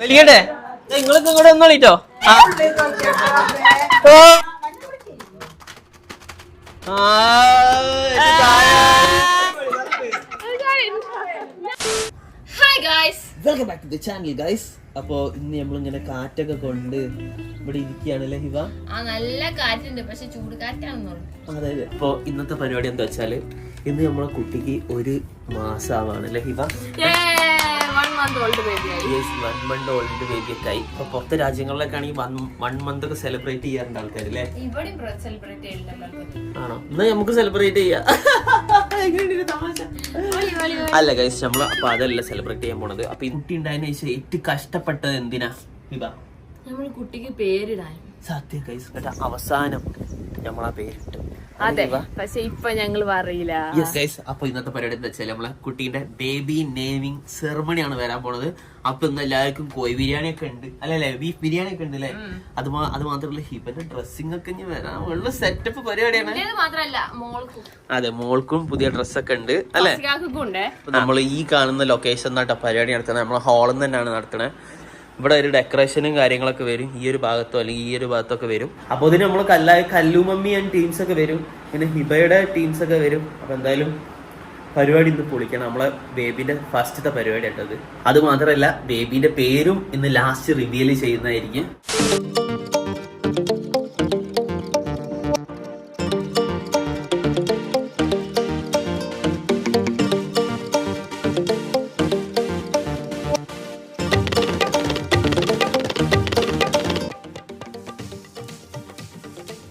വലിയട്ടെ നിങ്ങൾക്ക് ഇങ്ങോട്ട് ഒന്നോളിട്ടോ. Welcome back to the channel guys. അപ്പോ ഇന്ന് നമ്മളിങ്ങനെ കാറ്റൊക്കെ കൊണ്ട് ഇവിടെ ഇരിക്കുകയാണല്ലേ ഹിവ? നല്ല കാറ്റുണ്ട്, പക്ഷെ ചൂട് കാറ്റാണെന്ന്. അതെ. അപ്പൊ ഇന്നത്തെ പരിപാടി എന്താ വെച്ചാല് ഇന്ന് നമ്മളെ കുട്ടിക്ക് 1 മാസമാവാണല്ലേ ഹിവ? 1 month old baby ആയി. Yes, 1 month old baby ഒക്കെ ആയി. അപ്പൊ പുറത്തെ രാജ്യങ്ങളിലൊക്കെ ആണെങ്കിൽ 1 month ഒക്കെ സെലിബ്രേറ്റ് ചെയ്യാറുണ്ട് ആൾക്കാർ അല്ലേ? ഇവിടെയും സെലിബ്രേറ്റ് ചെയ്യില്ല. ആണോ? എന്നാ നമുക്ക് സെലിബ്രേറ്റ് ചെയ്യാം. അല്ല ഗൈസ്, നമ്മള് അപ്പൊ അതല്ല സെലിബ്രേറ്റ് ചെയ്യാൻ പോണത്. അപ്പൊ ഈ കുട്ടി ഉണ്ടായതിനു ശേഷം ഏറ്റവും കഷ്ടപ്പെട്ടത് എന്തിനാ ഹിബ? നമ്മൾ കുട്ടിക്ക് പേരിടാൻ. സത്യം ഗൈസ്, അവസാനം നമ്മളാ പേരിട്ടു. അതെ, പക്ഷെ ഇപ്പൊ ഞങ്ങൾ പറയില്ല. യെസ് ഗൈസ്, അപ്പൊ ഇന്നത്തെ പരിപാടി എന്താ വെച്ചാൽ നമ്മളെ കുട്ടീന്റെ ബേബി നെയിമിങ് സെറമണിയാണ് വരാൻ പോണത്. അപ്പൊ ഇന്ന് എല്ലാവർക്കും കോഴി ബിരിയാണി ഒക്കെ ഉണ്ട് അല്ലെ, ബീഫ് ബിരിയാണി ഒക്കെ ഉണ്ട് അല്ലെ. അത് മാത്രമല്ല ഹിബന്റെ ഡ്രസ്സിംഗ് ഒക്കെ ഇനി വരാൻ ഉള്ള സെറ്റപ്പ് പരിപാടിയാണ്. അതെ, മോൾക്കും പുതിയ ഡ്രസ്സൊക്കെ ഉണ്ട് അല്ലെ. നമ്മൾ ഈ കാണുന്ന ലൊക്കേഷൻ നാട്ട പരിപാടി നടത്തുന്നത് നമ്മളെ ഹാളിൽ നിന്ന് തന്നെയാണ് നടത്തുന്നത്. ഇവിടെ ഒരു ഡെക്കറേഷനും കാര്യങ്ങളൊക്കെ വരും, ഈ ഒരു ഭാഗത്തോ അല്ലെങ്കിൽ ഈ ഒരു ഭാഗത്തൊക്കെ വരും. അപ്പൊ ഇതിന് നമ്മൾ കല്ലുമമ്മി ആൻഡ് ടീംസ് ഒക്കെ വരും, പിന്നെ ഹിബയുടെ ടീംസ് ഒക്കെ വരും. അപ്പൊ എന്തായാലും പരിപാടി ഇന്ന് പൊളിക്കണം. നമ്മളെ ബേബിന്റെ ഫസ്റ്റത്തെ പരിപാടി ആയിട്ടത്. അത് മാത്രമല്ല, ബേബിന്റെ പേരും ഇന്ന് ലാസ്റ്റ് റിവീൽ ചെയ്യുന്നതായിരിക്കും.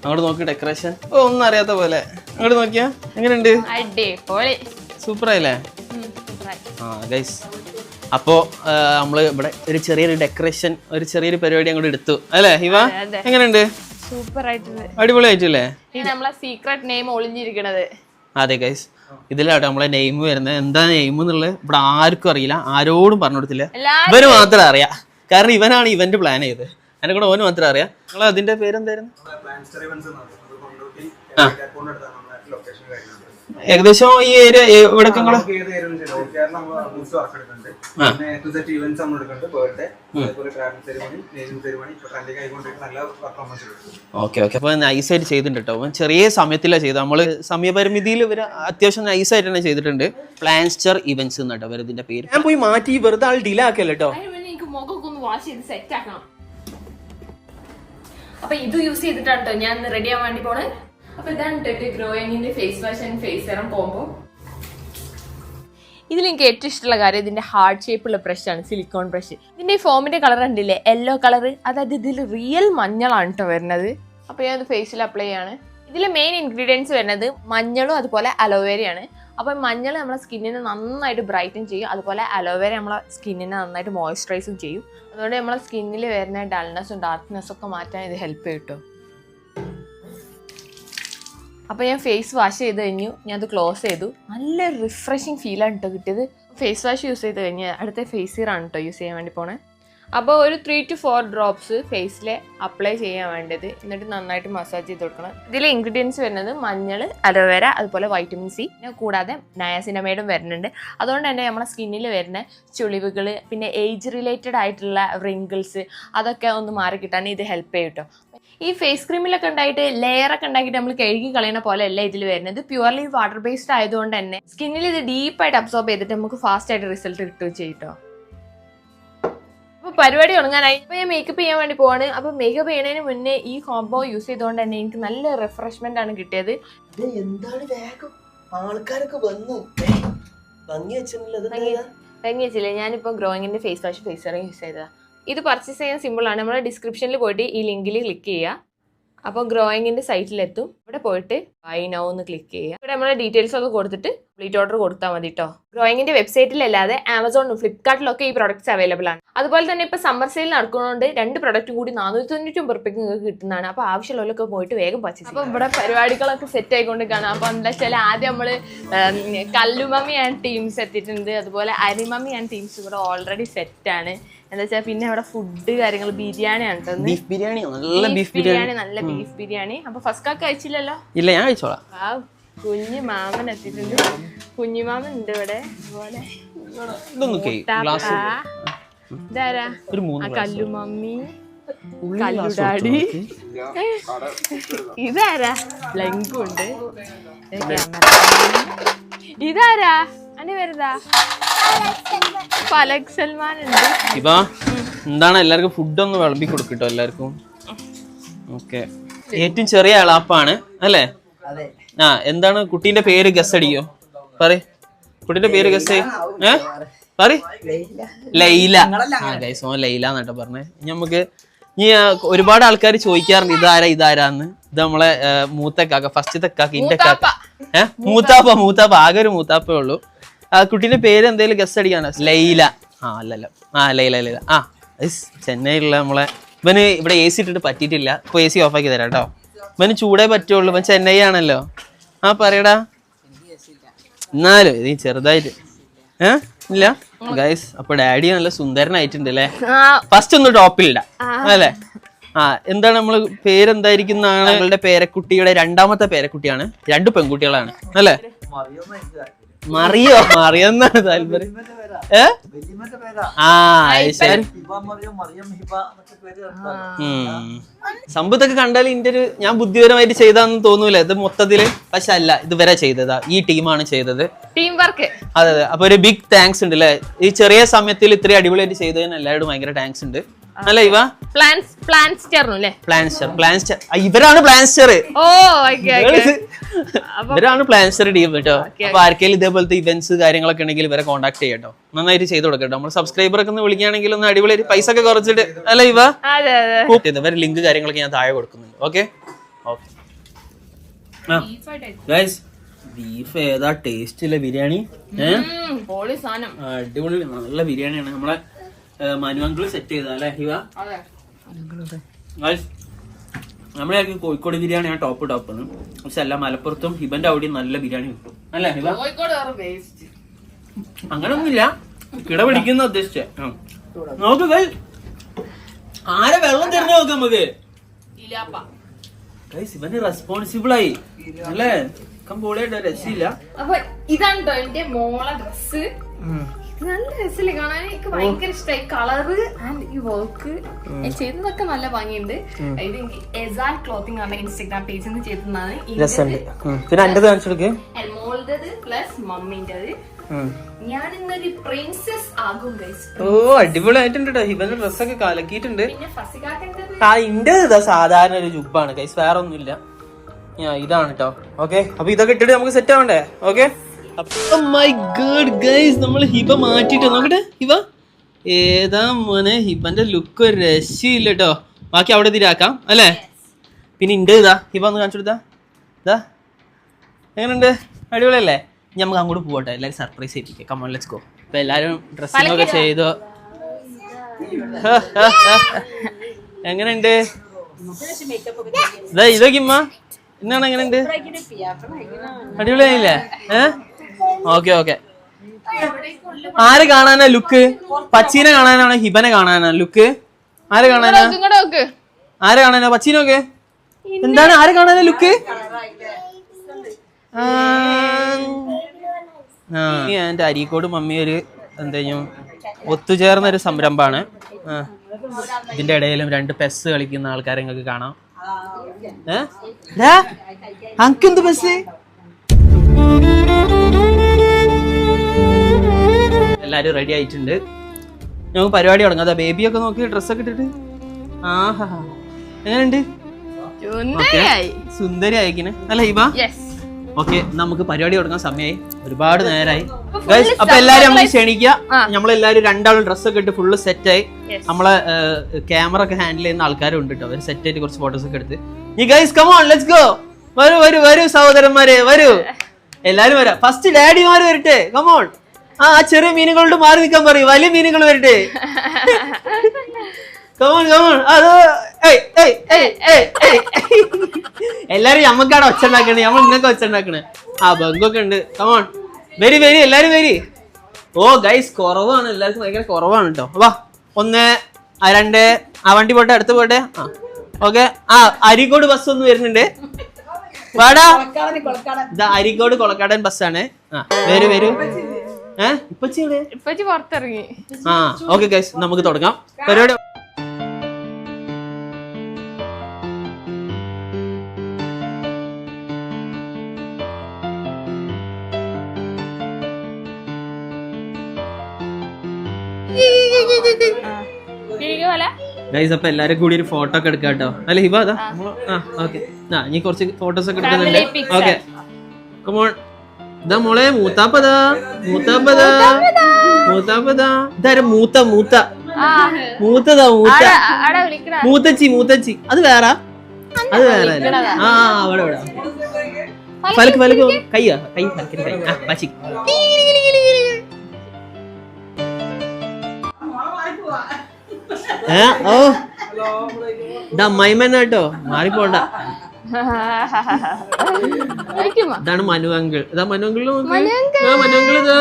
അങ്ങോട്ട് നോക്കി ഡെക്കറേഷൻ. ഒന്നും അറിയാത്ത പോലെ അങ്ങോട്ട് നോക്കിയാ എങ്ങനെയുണ്ട്? സൂപ്പറായില്ലേ? ആ ഗൈസ്, അപ്പോ നമ്മള് ഇവിടെ ഒരു ചെറിയൊരു ഡെക്കറേഷൻ, ഒരു ചെറിയൊരു പരിപാടി അങ്ങോട്ട് എടുത്തു അല്ലേ ഹിവ? എങ്ങനെയുണ്ട്? സൂപ്പർ ആയിട്ട്, അടിപൊളിയായിട്ടില്ലേ? നമ്മളെ സീക്രട്ട് നെയിം ഒളിഞ്ഞിരിക്കണത്. അതെ ഗൈസ്, ഇതിലാട്ടോ നമ്മളെ നെയിം വരുന്നത്. എന്താ നെയിം എന്നുള്ളത് ഇവിടെ ആർക്കും അറിയില്ല, ആരോടും പറഞ്ഞു കൊടുത്തില്ല. ഇവന് മാത്രം അറിയാം, കാരണം ഇവനാണ് ഇവന്റ് പ്ലാൻ ചെയ്തത്. എന്നെ കൂടെ ഓന് മാത്രം അറിയാം. നിങ്ങൾ അതിന്റെ പേരെന്തായിരുന്നു? ഏകദേശം ഈ ഏരിയ ഇവിടെ ഓക്കെ. അപ്പൊ നൈസായിട്ട് ചെയ്തിട്ടുണ്ട് കേട്ടോ. ചെറിയ സമയത്തിലാണ് ചെയ്തത്. നമ്മള് സമയപരിമിതിയിൽ ഇവര് അത്യാവശ്യം നൈസായിട്ട് തന്നെ ചെയ്തിട്ടുണ്ട്. പ്ലാൻസ്റ്റർ ഇവന്റ്സ് എന്നാട്ടോ ഇവർ ഇതിന്റെ പേര്. ഞാൻ പോയി മാറ്റി വെറുതെ ആൾ ഡിലേ ആക്കല്ലോ കേട്ടോ. അപ്പൊ ഇത് യൂസ് ചെയ്തിട്ടാണ് കേട്ടോ ഞാൻ റെഡി ആവാൻ വേണ്ടി പോണേ. അപ്പൊ ഇതാണ് കേട്ടോ ഗ്രോയിങ്ങിന്റെ face wash and face serum combo. ഇതിൽ എനിക്ക് ഏറ്റവും ഇഷ്ടമുള്ള കാര്യം ഇതിന്റെ ഹാർഡ് ഷേപ്പുള്ള ബ്രഷാണ്, സിലിക്കോൺ ബ്രഷ്. ഇതിന്റെ ഈ ഫോമിന്റെ കളർ കണ്ടില്ലേ, യെല്ലോ കളർ, അതായത് ഇതിൽ റിയൽ മഞ്ഞളാണ് കേട്ടോ വരുന്നത്. അപ്പൊ ഞാൻ ഇത് ഫേസിൽ അപ്ലൈ ചെയ്യാണ്. ഇതിലെ മെയിൻ ഇൻഗ്രീഡിയൻസ് വരുന്നത് മഞ്ഞളും അതുപോലെ അലോവേരയാണ്. അപ്പോൾ മഞ്ഞൾ നമ്മളെ സ്കിന്നിനെ നന്നായിട്ട് ബ്രൈറ്റൻ ചെയ്യും, അതുപോലെ അലോവേര നമ്മളെ സ്കിന്നിനെ നന്നായിട്ട് മോയ്സ്ചറൈസും ചെയ്യും. അതുകൊണ്ട് നമ്മളെ സ്കിന്നിൽ വരുന്ന ഡൾനെസ്സും ഡാർക്ക്നെസ്സും ഒക്കെ മാറ്റാൻ ഇത് ഹെൽപ്പ് ചെയ്യും കേട്ടോ. അപ്പോൾ ഞാൻ ഫേസ് വാഷ് ചെയ്ത് കഴിഞ്ഞു, ഞാൻ അത് ക്ലോസ് ചെയ്തു. നല്ല റിഫ്രഷിങ് ഫീലാണ് കേട്ടോ കിട്ടിയത്. ഫേസ് വാഷ് യൂസ് ചെയ്ത് കഴിഞ്ഞ് അടുത്ത ഫേസ് സീറാണ് കേട്ടോ യൂസ് ചെയ്യാൻ വേണ്ടി പോണേ. അപ്പോൾ ഒരു 3 to 4 ഡ്രോപ്സ് ഫേസിൽ അപ്ലൈ ചെയ്യാൻ വേണ്ടത്, എന്നിട്ട് നന്നായിട്ട് മസാജ് ചെയ്ത് കൊടുക്കണം. ഇതിലെ ഇൻഗ്രീഡിയൻസ് വരുന്നത് മഞ്ഞൾ, അലോവേര, അതുപോലെ വൈറ്റമിൻ സി, പിന്നെ കൂടാതെ നയാസിനമൈഡും വരുന്നുണ്ട്. അതുകൊണ്ട് തന്നെ നമ്മളെ സ്കിന്നിൽ വരുന്ന ചുളിവുകൾ, പിന്നെ ഏജ് റിലേറ്റഡ് ആയിട്ടുള്ള റിങ്കിൾസ്, അതൊക്കെ ഒന്ന് മാറി കിട്ടാൻ ഇത് ഹെൽപ്പ് ചെയ്യും കേട്ടോ. ഈ ഫേസ് ക്രീമിലൊക്കെ ഉണ്ടായിട്ട് ലെയറൊക്കെ ഉണ്ടാക്കിയിട്ട് നമ്മൾ കഴുകി കളയുന്ന പോലെ അല്ല ഇതിൽ വരുന്നത്. പ്യുവർലി വാട്ടർ ബേസ്ഡ് ആയതുകൊണ്ട് തന്നെ സ്കിന്നിൽ ഇത് ഡീപ്പായിട്ട് അബ്സോർബ് ചെയ്തിട്ട് നമുക്ക് ഫാസ്റ്റ് ആയിട്ട് റിസൾട്ട് കിട്ടുകയും ചെയ്യും കേട്ടോ. അപ്പോൾ പരിപാടി തുടങ്ങാനായി. അപ്പോൾ ഞാൻ മേക്കപ്പ് ചെയ്യാൻ വേണ്ടി പോവാണ്. അപ്പോൾ മേക്കപ്പ് ചെയ്യുന്നതിന് മുന്നേ ഈ കോംബോ യൂസ് ചെയ്തുകൊണ്ട് തന്നെ എനിക്ക് നല്ല റിഫ്രഷ്മെന്റ് ആണ് കിട്ടിയത്. എന്താണ് വേഗം ആൾക്കാരൊക്കെ വന്നു ഭംഗി വെച്ചില്ലേ? ഞാനിപ്പോൾ ഗ്രോയിങ്ങിന്റെ face wash face serum use ചെയ്തതാ. ഇത് പർച്ചേസ് ചെയ്യാൻ സിമ്പിളാണ്. നമ്മൾ ഡിസ്ക്രിപ്ഷനിൽ പോയിട്ട് ഈ ലിങ്കിൽ ക്ലിക്ക് ചെയ്യുക. അപ്പോൾ ഗ്രോയിങ്ങിന്റെ സൈറ്റിലെത്തും. ഇവിടെ പോയിട്ട് ബൈ നൗ എന്ന് ക്ലിക്ക് ചെയ്യുക. ഇവിടെ നമ്മുടെ ഡീറ്റെയിൽസ് ഒക്കെ കൊടുത്തിട്ട് കംപ്ലീറ്റ് ഓർഡർ കൊടുത്താൽ മതി കേട്ടോ. ഗ്രോയിങ്ങിന്റെ വെബ്സൈറ്റിലല്ലാതെ ആമസോണിലും ഫ്ലിപ്കാർട്ടിലൊക്കെ ഈ പ്രോഡക്റ്റ്സ് അവൈലബിൾ ആണ്. അതുപോലെ തന്നെ ഇപ്പോൾ സമ്മർ സെയിൽ നടക്കുന്നതുകൊണ്ട് 2 പ്രൊഡക്റ്റും കൂടി 499 രൂപയ്ക്ക് നിങ്ങൾക്ക് കിട്ടുന്നതാണ്. അപ്പോൾ ആവശ്യമുള്ളവരൊക്കെ പോയിട്ട് വേഗം പർച്ചേസ് ചെയ്യും. അപ്പോൾ ഇവിടെ പരിപാടികളൊക്കെ സെറ്റ് ആയിക്കൊണ്ടിരിക്കുകയാണ്. അപ്പോൾ എന്താ വെച്ചാൽ ആദ്യം നമ്മൾ കല്ലുമമ്മി ആൻഡ് ടീംസ് എത്തിയിട്ടുണ്ട്, അതുപോലെ അരിമമ്മി ആൻഡ് ടീംസ് ഇവിടെ ഓൾറെഡി സെറ്റാണ്. എന്താ വെച്ചാൽ പിന്നെ അവിടെ ഫുഡ് കാര്യങ്ങൾ ബിരിയാണിയാണ് കേട്ടോ. ബീഫ് ബിരിയാണി, നല്ല ബീഫ് ബിരിയാണി. അപ്പൊ ഫസ്റ്റ് കാക്ക് കഴിച്ചില്ലല്ലോ? ഇല്ല, ഞാൻ കഴിച്ചോളാം. കുഞ്ഞു മാമൻ എത്തിയിട്ടുണ്ട്. കുഞ്ഞുമാമൻ ഉണ്ട് ഇവിടെ. അതുപോലെ ഇതാരാ ഒരു 3 കല്ലു മമ്മി കല്ലു ഡാഡി ഇതാരാ ലങ്കുണ്ട് ഇതാരാ അനി വരുതാ ഫലക് സൽമാൻ ഉണ്ട് ഇപ്പൊ എന്താണ് എല്ലാവർക്കും ഫുഡ് ഒന്ന് വിളമ്പി കൊടുക്കട്ടോ എല്ലാവർക്കും. ഓക്കെ, ഏറ്റവും ചെറിയ അളാപ്പാണ് അല്ലേ? ആ, എന്താണ് കുട്ടീന്റെ പേര് ഗസ് അടിക്കോ? പറ, കുട്ടീന്റെ പേര് ഗസ് പറ. ലൈല. ആ ഗൈസ്, ഓൻ ലൈല എന്നിട്ട് പറഞ്ഞേ. നമുക്ക് ഇനി ഒരുപാട് ആൾക്കാർ ചോദിക്കാറുണ്ട് ഇതാരാന്ന്. ഇത് നമ്മളെ മൂത്തക്കാക്ക, ഫസ്റ്റത്തെ കാക്ക, ഇന്റെ കാക്ക. മൂത്താപ്പ ആകെ ഒരു മൂത്താപ്പേ ഉള്ളൂ. കുട്ടീന്റെ പേര് എന്തെങ്കിലും ഗസ് അടിക്കാനോ? ലൈല. ആ അല്ലല്ല, ലൈല. ആ ചെന്നൈയിലുള്ള നമ്മളെ ഇവന് ഇവിടെ AC ഇട്ടിട്ട് പറ്റിയിട്ടില്ല. ഇപ്പൊ AC ഓഫാക്കി തരാം കേട്ടോ. ഇവന് ചൂടേ പറ്റുള്ളൂ, ഇവൻ ചെന്നൈ ആണല്ലോ. ആ പറയടാ. എന്നാലും ഇത് ചെറുതായിട്ട് ഇല്ല ഗൈസ്. അപ്പൊ ഡാഡി നല്ല സുന്ദരനായിട്ടുണ്ട് അല്ലേ? ഫസ്റ്റ് ഒന്ന് ടോപ്പിലിടാം അല്ലേ? ആ, എന്താണ് നമ്മള് പേരെന്തായിരിക്കുന്നതാണ്? ഞങ്ങളുടെ പേരക്കുട്ടിയുടെ 2ാമത്തെ പേരക്കുട്ടിയാണ്. 2 പെൺകുട്ടികളാണ് അല്ലേ? മറിയെന്നാണ് താല്പര്യം. സംഭവത്തൊക്കെ കണ്ടാൽ ഇതിന്റെ ഒരു ഞാൻ ബുദ്ധിപരമായിട്ട് ചെയ്താന്ന് തോന്നൂല ഇത് മൊത്തത്തില്. പക്ഷെ അല്ല, ഇതുവരെ ചെയ്തതാ, ഈ ടീമാണ് ചെയ്തത്. Team work. അതെ. അപ്പൊ ഒരു ബിഗ് താങ്ക്സ് ഉണ്ട് അല്ലെ? ഈ ചെറിയ സമയത്തിൽ ഇത്രയും അടിപൊളിയായിട്ട് ചെയ്തതിന് എല്ലാവരോടും ഭയങ്കര താങ്ക്സ് ഉണ്ട് അല്ലേ? ഇവരാണ് പ്ലാൻസ്റ്റർ. ഇവരാണ് പ്ലാൻസ്റ്റർ ടീം കേട്ടോ. അപ്പൊ ആർക്കെങ്കിലും ഇതേപോലത്തെ ഇവന്റ്സ് കാര്യങ്ങളൊക്കെ ഉണ്ടെങ്കിൽ ഇവരെ കോൺടാക്ട് ചെയ്യട്ടോ. നന്നായിട്ട് ചെയ്ത് കൊടുക്കട്ടോ. നമ്മൾ സബ്സ്ക്രൈബർ ഒക്കെ ഒന്ന് വിളിക്കുകയാണെങ്കിൽ ഒന്ന് അടിപൊളി പൈസ ഒക്കെ കുറച്ചിട്ട് അല്ലേ ഇവർ ലിങ്ക് കാര്യങ്ങളൊക്കെ ഞാൻ താഴെ കൊടുക്കുന്നുണ്ട്. ഓക്കെ ബീഫ് ഏതാ ടേസ്റ്റ് ഇല്ല ബിരിയാണി. അടിപൊളി നല്ല ബിരിയാണിയാണ്. നമ്മളെ മനുവങ്കിള് സെറ്റ് ചെയ്ത അല്ലേ ഹിവ? നമ്മളായിരിക്കും കോഴിക്കോട് ബിരിയാണിയാണ് ടോപ്പ്. പക്ഷെ അല്ല, മലപ്പുറത്തും ഹിബന്റെ അവിടെയും നല്ല ബിരിയാണി കിട്ടും അല്ലേ ഹിബ? അങ്ങനൊന്നുമില്ല, കിട പിടിക്കുന്ന ഉദ്ദേശിച്ച. നോക്ക് ആരെ വെള്ളം തരുന്ന നോക്കാം നമുക്ക്. ഇവന് റെസ്പോൺസിബിൾ ആയി അല്ലേ? പൊളിയായിട്ട് രക്ഷയില്ല. അപ്പൊ ഇതാണ് എന്റെ മോളെ ഡ്രസ്. നല്ല രസമില്ല കാണാൻ. എനിക്ക് ഭയങ്കര ഇഷ്ടമായി കളറ് ആൻഡ് ഈ വർക്ക് ചെയ്തതൊക്കെ നല്ല ഭംഗിയുണ്ട്. ഇത് എനിക്ക് എസാൽ ക്ലോത്തിങ് ആണ് ഇൻസ്റ്റാഗ്രാം പേജിൽ നിന്ന് ചെയ്തതാണ്. മോളുടേത് പ്ലസ് മമ്മിന്റേത്. ഞാൻ ഇന്നൊരു പ്രിൻസസ് ആകും ഗൈസ്. ഓ അടിപൊളിയായിട്ടുണ്ട്. ഇവന്റെ ഡ്രസ്സൊക്കെ കലക്കിയിട്ടുണ്ട്. സാധാരണ ഒരു ജുബാണ് ഗൈസ്, വേറെ ഒന്നുമില്ല. ഇതാണ് കേട്ടോ. ഓക്കെ, അപ്പൊ ഇതൊക്കെ ഇട്ടിട്ട് നമുക്ക് സെറ്റ് ആവണ്ടേ? ഓക്കെ, മൈ ഗോഡ് ഗൈസ്, നമ്മൾ ഹിബ മാറ്റിട്ടോ. നോക്കട്ടെ ഹിബ ഏതാ മോനെ. ഹിബന്റെ ലുക്ക് ഒരു രക്ഷയില്ല കേട്ടോ. ബാക്കി അവിടെ തിരാക്കാം അല്ലേ? പിന്നെ ഇന്റെ ഇതാ ഹിബ ഒന്ന് കാണിച്ചു കൊടുത്താ. ഇതാ എങ്ങനെയുണ്ട്? അടിപൊളിയല്ലേ? നമുക്ക് അങ്ങോട്ട് പോകട്ടെ, എല്ലാരും സർപ്രൈസ് ചെയ്യിപ്പിക്കാം. Come on let's go. അപ്പൊ എല്ലാരും ഡ്രസ്സിംഗ് ഒക്കെ ചെയ്തോ. എങ്ങനെയുണ്ട്? ഇതൊക്കെ ഇമ്മ എന്നാണ് എങ്ങനെയുണ്ട്? അടിപൊളിയായില്ലേ? ഓക്കെ. ആര് കാണാനാ ലുക്ക്? പച്ചീനെ കാണാനാണോ ഹിബനെ കാണാനാ ലുക്ക്? ആര് കാണാനാ? പച്ചീനൊക്കെ എന്താണ്? ആര് കാണാനാ ലുക്ക്? എന്റെ അരീക്കോട് മമ്മി ഒരു എന്തെങ്കിലും ഒത്തുചേർന്ന ഒരു സംരംഭമാണ്. ഇതിന്റെ ഇടയിലും 2 പെസ് കളിക്കുന്ന ആൾക്കാരെ നിങ്ങൾക്ക് കാണാം. അങ്കെന്ത് പെസ്? എല്ലാരും റെഡി ആയിട്ടുണ്ട്. നമുക്ക് പരിപാടി തുടങ്ങാം. അതാ ബേബിയൊക്കെ നോക്കി ഡ്രസ്സൊക്കെ ഇട്ടിട്ട്. ആഹാ, എങ്ങനെയുണ്ട്? സുന്ദരി അയക്കിന് അല്ല ഹിബ? ഓക്കെ, നമുക്ക് പരിപാടി തുടങ്ങാൻ സമയമായി. ഒരുപാട് നേരമായി. അപ്പൊ എല്ലാരും നമുക്ക് ക്ഷണിക്കുക. നമ്മളെല്ലാരും 2 ആൾ ഡ്രസ്സൊക്കെ ഇട്ട് ഫുള്ള് സെറ്റായി. നമ്മളെ ക്യാമറ ഒക്കെ ഹാൻഡിൽ ചെയ്യുന്ന ആൾക്കാരും ഉണ്ട് കേട്ടോ. അവർ സെറ്റ് ആയിട്ട് കുറച്ച് ഫോട്ടോസ് ഒക്കെ എടുത്ത്. ഈ guys come on let's go. വരൂ സഹോദരന്മാരെ വരൂ. എല്ലാരും വരാം. ഫസ്റ്റ് ഡാഡിമാര് വരട്ടെ. Come on. ആ ചെറിയ മീനുകളോട് മാറി നിൽക്കാൻ പറയും. വലിയ മീനുകൾ വരട്ടെ. എല്ലാരും നമ്മക്കാണ് ഒച്ച ഉണ്ടാക്കണേ. നമ്മൾ ഇന്നൊക്കെ ഒച്ച ഉണ്ടാക്കണേ. ആ ബങ്കൊക്കെ ഉണ്ട്. കമോൺ വരി എല്ലാരും വരി. ഓ ഗൈസ് കുറവാണ്, എല്ലാവർക്കും ഭയങ്കര കുറവാണ് കേട്ടോ. വാ 1 2 ആ വണ്ടി പോട്ടെ, അടുത്ത് പോട്ടെ. ആ ഓക്കെ. ആ അരീക്കോട് ബസ് ഒന്ന് വരുന്നുണ്ട്. വാടാ, ഇതാ അരീക്കോട് കൊളക്കാടൻ ബസ്സാണ്. ആ വരൂ. ഇപ്പച്ചി പുറത്തിറങ്ങി. ആ ഓക്കെ ഗൈസ്, നമുക്ക് തുടങ്ങാം പരിപാടി. ഗൈസ് അപ്പൊ എല്ലാരും കൂടി ഒരു ഫോട്ടോ ഒക്കെ എടുക്കാം കേട്ടോ. അല്ലെ ഹിബ അതാ ഓക്കെ. ഇനി കുറച്ച് ഫോട്ടോസ് ഒക്കെ എടുക്കുന്നുണ്ട്. Okay come on. ഇതാ മോളെ മൂത്താപ്പതാ ഇതാരും മൂത്തതാ മൂത്തച്ചി. അത് വേറെ ആ അവിടെ ഫലക്ക് കൈ ഫലക്കിന് കൈ പച്ചി. ഓ ഇതാ മൈമൻ കേട്ടോ, മാറിപ്പോണ്ട. ഇതാണ് മനു അങ്കിൾ. ഇതാ മനു അങ്കിള് ഇതാ.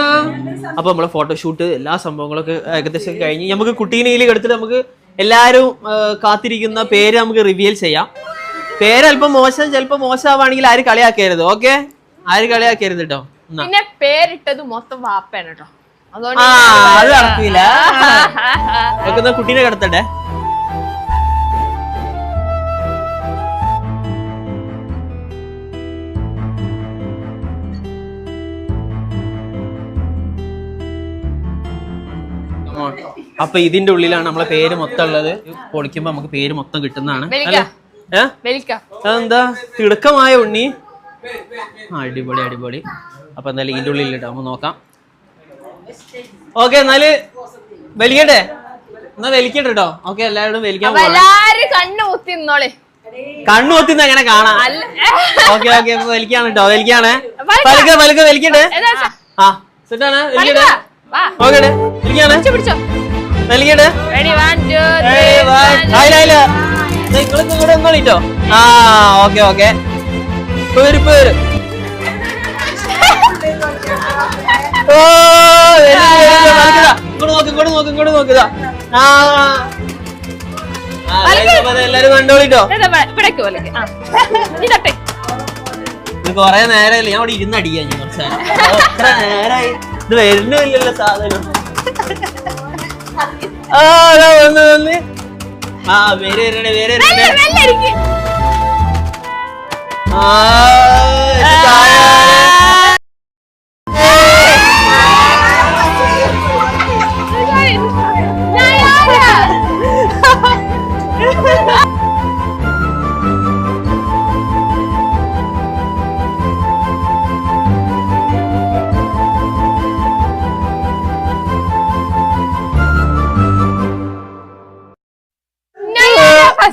അപ്പൊ നമ്മളെ ഫോട്ടോഷൂട്ട് എല്ലാ സംഭവങ്ങളൊക്കെ ഏകദേശം കഴിഞ്ഞ് നമുക്ക് കുട്ടീനെ എടുത്തിട്ട് നമുക്ക് എല്ലാരും കാത്തിരിക്കുന്ന പേര് നമുക്ക് റിവീൽ ചെയ്യാം. പേര് അല്പം മോശം, ചിലപ്പോ മോശമാവാണെങ്കിൽ ആരും കളിയാക്കരുത്. ഓക്കെ, ആരും കളിയാക്കരുത് കേട്ടോ. പിന്നെ പേരിട്ടത് മൊത്തം വാപ്പയാണ് കേട്ടോ. അത് നടക്കില്ല. കുട്ടീനെ കിടത്തട്ടെ. അപ്പൊ ഇതിന്റെ ഉള്ളിലാണ് നമ്മളെ പേര് മൊത്തം ഉള്ളത്. പൊളിക്കുമ്പോ നമുക്ക് പേര് മൊത്തം കിട്ടുന്നതാണ്. അതെന്താ തിടുക്കമായ ഉണ്ണി. അടിപൊളി. അപ്പൊ എന്തായാലും ഇതിന്റെ ഉള്ളിൽ ഇട്ടോ, നമുക്ക് നോക്കാം. ഓക്കെ, എന്നാല് വലിക്കട്ടെ. എന്നാ വലിക്കട്ടെ കേട്ടോ. ഓക്കെ, എല്ലാവരും വലിക്കാൻ കണ്ണു കുത്തിന്ന് എങ്ങനെ കാണാം. ഓക്കെ വലിക്കാണ് കേട്ടോ, വലിക്കാണ്. വലിക്കട്ടെ. ആ സെറ്റാണ്. വലിക്കട്ടെ. ഓക്കെ വലിക്കട്ടെ. നിങ്ങൾക്ക് കൂടെ ഒന്നോളിട്ടോ. ആ ഓക്കെ പേര് ഇങ്ങോട്ട് നോക്കിതാ. എല്ലാരും കണ്ടോളിട്ടോ. കൊറേ നേരമല്ലേ ഞാൻ അവിടെ ഇരുന്നടിക്കാൻ. ഞാൻ കുറച്ച് എത്ര നേരായി ഇത് വരുന്നില്ലല്ലോ സാധനം. വന്ന് പേര്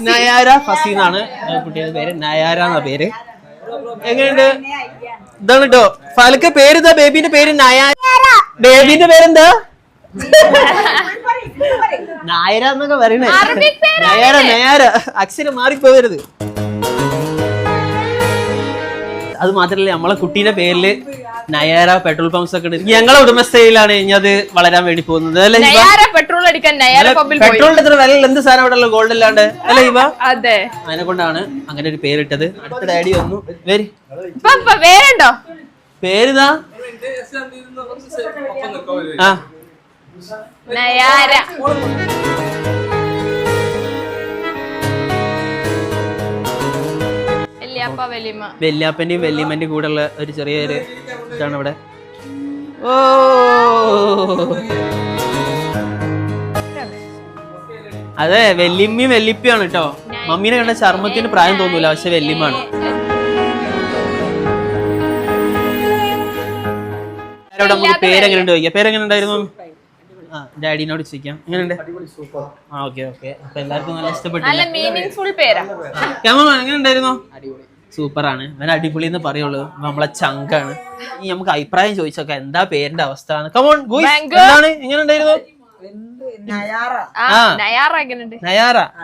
നയാര ഫസീന്നാണ് കുട്ടിയുടെ പേര്. നയാര എന്ന പേര്. എങ്ങനെയുണ്ട്? ഇതാണ് കേട്ടോ ഫലക്ക് പേര്. ഇതാ ബേബിന്റെ പേര് നയാര. ബേബിന്റെ പേരെന്താ? നായര എന്നൊക്കെ പറയണേ. നയാര അക്ഷരം മാറിപ്പോവരുത്. അത് മാത്രല്ല നമ്മളെ കുട്ടീന്റെ പേരില് നയാര പെട്രോൾ പമ്പ്സ് ഒക്കെ ഉണ്ട്. ഞങ്ങളെ ഉടമസ്ഥയിലാണ് ഇനി അത് വളരാൻ വേണ്ടി പോകുന്നത്. പെട്രോളിന്റെ എത്ര വില എന്ത് സാധനം അവിടെ ഉള്ള ഗോൾഡ് അല്ലാണ്ട് അല്ലെ ഇവ. അതെ, അതിനെ കൊണ്ടാണ് അങ്ങനെ ഒരു പേരിട്ടത്. അടുത്ത ഡാഡി വന്നു. പേരുണ്ടോ? പേരിതാ വല്യാപ്പന്റെയും വല്യമ്മന്റെയും കൂടെ ഉള്ള ഒരു ചെറിയൊരു ഇതാണ് ഇവിടെ. ഓ അതെ, വല്യമ്മയും വല്യപ്പയാണ് കേട്ടോ. മമ്മീനെ കണ്ട ചർമ്മത്തിന് പ്രായം തോന്നൂല, പക്ഷെ വല്യമ്മാണ്. നമുക്ക് പേരെങ്ങനെയുണ്ട് ചോദിക്കാം. പേരെങ്ങനെ ഉണ്ടായിരുന്നു? ഡാഡിനോട് ചോദിക്കാം. എങ്ങനെയുണ്ട്? ഓക്കെ. അപ്പൊ എല്ലാവർക്കും നല്ല ഇഷ്ടപ്പെട്ടു. എങ്ങനെ ഉണ്ടായിരുന്നു? സൂപ്പറാണ്. അവൻ അടിപൊളി എന്ന് പറയുള്ളൂ. നമ്മളെ ചങ്കാണ്. ഇനി നമുക്ക് അഭിപ്രായം ചോദിച്ചോക്കെ എന്താ പേരിന്റെ അവസ്ഥ. കമോൺ ഗോയ്സ്, എന്താണ്? എങ്ങനെ ഉണ്ടായിരുന്നു? നയാറ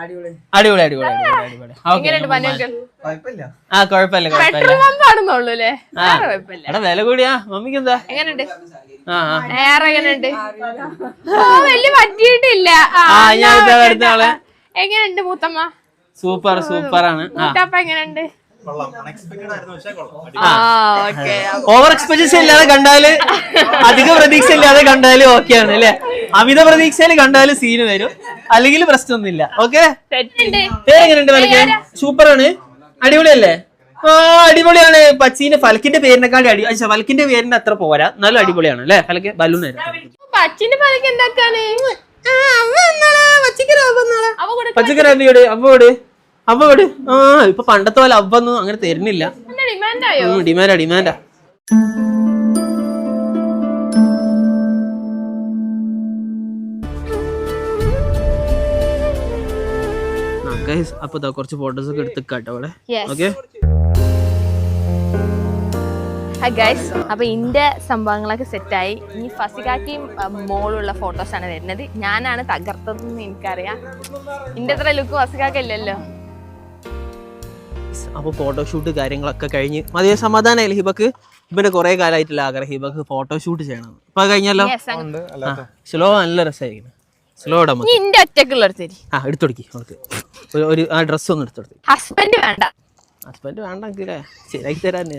അടിപൊളി. എടാ വില കൂടിയാ മമ്മിക്ക് എന്താ? എങ്ങനെയുണ്ട് മൂത്തമ്മ? സൂപ്പറാണ്. എങ്ങനെയുണ്ട്? ഓവർ എക്സ്പെക്ടേഷൻ ഇല്ലാതെ കണ്ടാല്, അധിക പ്രതീക്ഷ ഇല്ലാതെ കണ്ടാല് ഓക്കെയാണ് അല്ലെ. അമിത പ്രതീക്ഷയിൽ കണ്ടാല് സീന് വരും, അല്ലെങ്കിൽ പ്രശ്നമൊന്നുമില്ല. ഓക്കെ, എങ്ങനെയുണ്ട് ഫലക്ക്? സൂപ്പറാണ്, അടിപൊളിയല്ലേ? ആ അടിപൊളിയാണ്. പച്ചീന്റെ ഫലക്കിന്റെ പേരിനെക്കാളും ഫലക്കിന്റെ പേരിന്റെ അത്ര പോരാ, എന്നാലും അടിപൊളിയാണ് അല്ലെ ഫലക്ക്. ബലൂൺ പച്ചിന്റെ ഫലക്ക് എന്താക്കാണ്? പച്ചക്കറി അമ്മോട് അമ്മോട്. ആ ഇപ്പൊ പണ്ടത്തെ പോലെ അവൊന്നും അങ്ങനെ തരുന്നില്ല. ഡിമാൻഡാ. അപ്പൊ കുറച്ച് ഫോട്ടോസ് ഒക്കെ എടുത്തിട്ടോ അവിടെ. ഓക്കെ ഗൈസ്, അപ്പൊ ഇന്റെ സംഭവങ്ങളൊക്കെ സെറ്റായി. ഇനി ഫസികാക്കിയും മോളുള്ള ഫോട്ടോസാണ് വരുന്നത്. ഞാനാണ് തകർത്തതെന്ന് എനിക്കറിയാം. ഇന്റെ അത്ര ലുക്ക് ഫസികാക്കല്ലോ. അപ്പൊ ഫോട്ടോഷൂട്ട് കാര്യങ്ങളൊക്കെ കഴിഞ്ഞ് മതിയെ സമാധാനമായില്ലേ ഹിബക്ക്? ഹിബന്റെ കുറെ കാലമായിട്ടുള്ള ആഗ്രഹം ഹിബക്ക് ഫോട്ടോഷൂട്ട് ചെയ്യണം. ഇപ്പൊ കഴിഞ്ഞല്ലോ. സ്ലോ നല്ല രസമായിരിക്കും. സ്ലോ ഇടാൻ ഇന്റെ ഒറ്റക്കുള്ള എടുത്തോടിക്ക് അവൾക്ക് ഒരു ആ ഡ്രസ് ഒന്ന് എടുത്തോടുത്ത്. ഹസ്ബൻഡ് വേണ്ട, ഹസ്ബൻഡ് വേണ്ടെങ്കിലേ ശരിയാക്കി തരാൻ.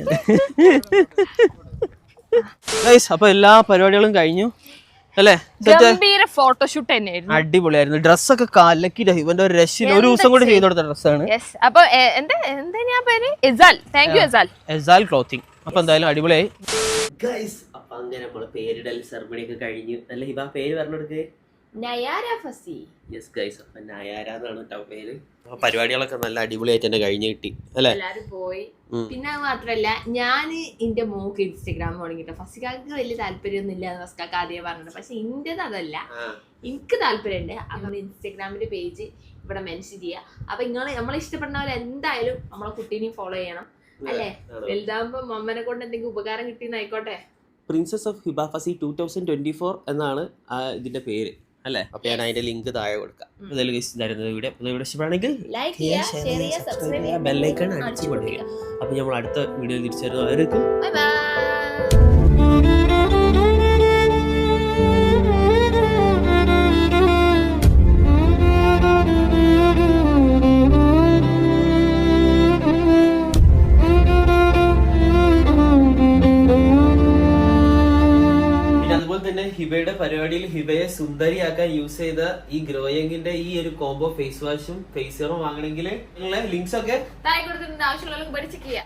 അപ്പൊ എല്ലാ പരിപാടികളും കഴിഞ്ഞു അല്ലേ? ഫോട്ടോഷൂട്ട് തന്നെയായിരുന്നു, അടിപൊളിയായിരുന്നു. ഡ്രസ്സൊക്കെ കലക്കിട്ട് ഇവന്റെ ഒരു രക്ഷ. ഒരു ദിവസം കൂടി ചെയ്ത് കൊടുത്ത ഡ്രസ്സാണ്. അപ്പൊ എന്താ പേര്? എസാൽ ക്ലോത്തിങ്. അപ്പൊ എന്തായാലും അടിപൊളിയായി. അപ്പൊ അങ്ങനെ നമ്മള് പേരിടൽ സെറമണി ഒക്കെ കഴിഞ്ഞു അല്ലെ ഹിബ? പേര് പറഞ്ഞെടുക്ക്. നയാര ഫസി. യെസ് ഗൈസ്, അപ്പൊ നയാര എന്നാണ് കേട്ടോ പേര്. അപ്പൊ പരിപാടികളൊക്കെ നല്ല അടിപൊളിയായിട്ട് തന്നെ കഴിഞ്ഞു കിട്ടി അല്ലെ? എല്ലാരും പോയി. പിന്നെ അത് മാത്രല്ല, ഞാൻ എന്റെ മോക്ക് ഇൻസ്റ്റഗ്രാം തുടങ്ങിട്ടോ. ഫസിക്കാക്ക് വലിയ താല്പര്യമൊന്നും ഇല്ല, ഫസിക്കാക്ക് ആദ്യം പറഞ്ഞത്. പക്ഷെ ഇന്റേത് അതല്ല, എനിക്ക് താല്പര്യമുണ്ട്. അപ്പൊ ഇൻസ്റ്റഗ്രാമിന്റെ പേജ് ഇവിടെ മെൻഷൻ ചെയ്യാം. അപ്പൊ നമ്മളെ ഇഷ്ടപ്പെടുന്ന പോലെ എന്തായാലും നമ്മളെ കുട്ടീനെയും ഫോളോ ചെയ്യണം അല്ലെ? വലുതാകുമ്പോ മമ്മനെ കൊണ്ട് എന്തെങ്കിലും ഉപകാരം കിട്ടിയെന്നായിക്കോട്ടെ. പ്രിൻസസ് ഓഫ് ഹിബ ഫസി 2024 എന്നാണ് ഇതിന്റെ പേര് അല്ലേ? അപ്പൊ ഞാൻ അതിന്റെ ലിങ്ക് താഴെ കൊടുക്കാം. വീഡിയോ ഇഷ്ടപ്പെടുകയാണെങ്കിൽ ലൈക്ക് ചെയ്യുക, ഷെയർ ചെയ്യുക, സബ്സ്ക്രൈബ് ചെയ്യുക, ബെല്ലൈക്കൺ അടിച്ചു കൊടുക്കുക. അപ്പൊ നമ്മൾ അടുത്ത വീഡിയോ തിരിച്ചു വരുന്നവരേക്കും ബൈ ബൈ. ഹിബയുടെ പരിപാടിയിൽ ഹിബയെ സുന്ദരിയാക്കാൻ യൂസ് ചെയ്ത ഈ ഗ്രോയിങ്ങിന്റെ ഈ ഒരു കോംബോ ഫേസ് വാഷും ഫേസ് സെറും വാങ്ങണമെങ്കിൽ നിങ്ങളെ ലിങ്ക്സ് ഒക്കെ താഴെ കൊടുത്തിട്ടുണ്ട്. ആവശ്യമുള്ളവർക്ക് പഠിച്ചിരിക്കുക.